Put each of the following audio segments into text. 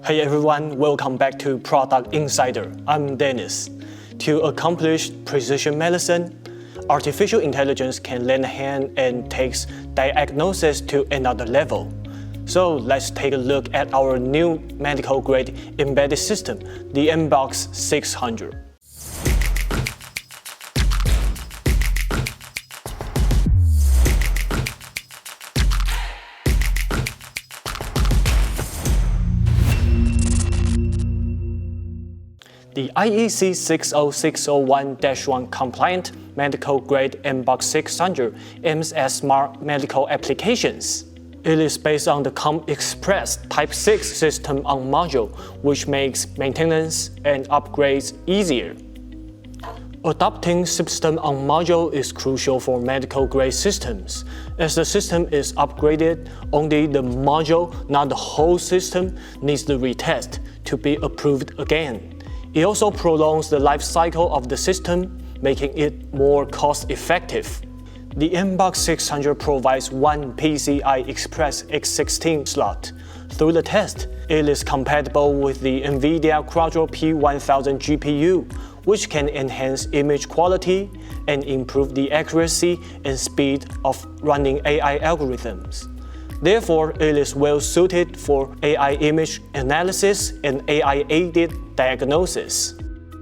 Hey everyone, welcome back to Product Insider. I'm Dennis. To accomplish precision medicine, artificial intelligence can lend a hand and takes diagnosis to another level. So let's take a look at our new medical-grade embedded system, the mBOX600. The IEC 60601-1 compliant medical-grade mBOX600 aims at smart medical applications. It is based on the CommExpress Type 6 system on module, which makes maintenance and upgrades easier. Adopting system on module is crucial for medical-grade systems. As the system is upgraded, only the module, not the whole system, needs to retest to be approved again. It also prolongs the life cycle of the system, making it more cost-effective. The mBOX600 provides one PCIe Express X16 slot. Through the test, it is compatible with the Nvidia Quadro P1000 GPU, which can enhance image quality and improve the accuracy and speed of running AI algorithms. Therefore, it is well suited for AI image analysis and AI-aided diagnosis.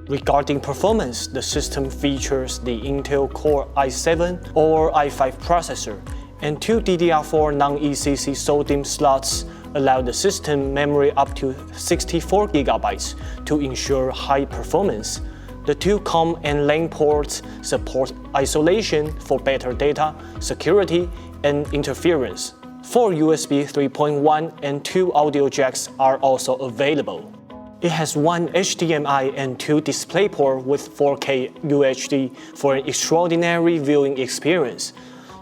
Regarding performance, the system features the Intel Core i7 or i5 processor, and two DDR4 non-ECC SODIMM slots allow the system memory up to 64 GB to ensure high performance. The two COM and LAN ports support isolation for better data, security, and interference. 4 USB 3.1 and 2 audio jacks are also available. It has one HDMI and 2 DisplayPort with 4K UHD for an extraordinary viewing experience.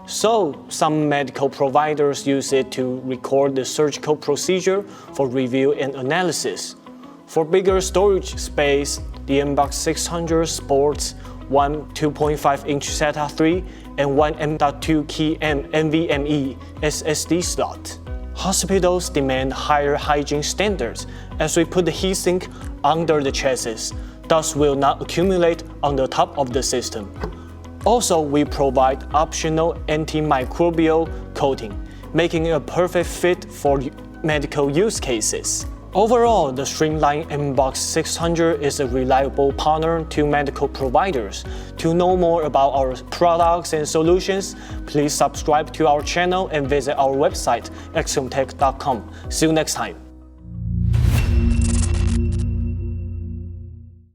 So, some medical providers use it to record the surgical procedure for review and analysis. For bigger storage space, the mBOX600 sports one 2.5-inch SATA3 and one M.2 Key M NVMe SSD slot. Hospitals demand higher hygiene standards as we put the heatsink under the chassis, thus will not accumulate on the top of the system. Also, we provide optional antimicrobial coating, making it a perfect fit for medical use cases. Overall, the streamlined mBOX600 is a reliable partner to medical providers. To know more about our products and solutions, please subscribe to our channel and visit our website, Axiomtek.com. See you next time.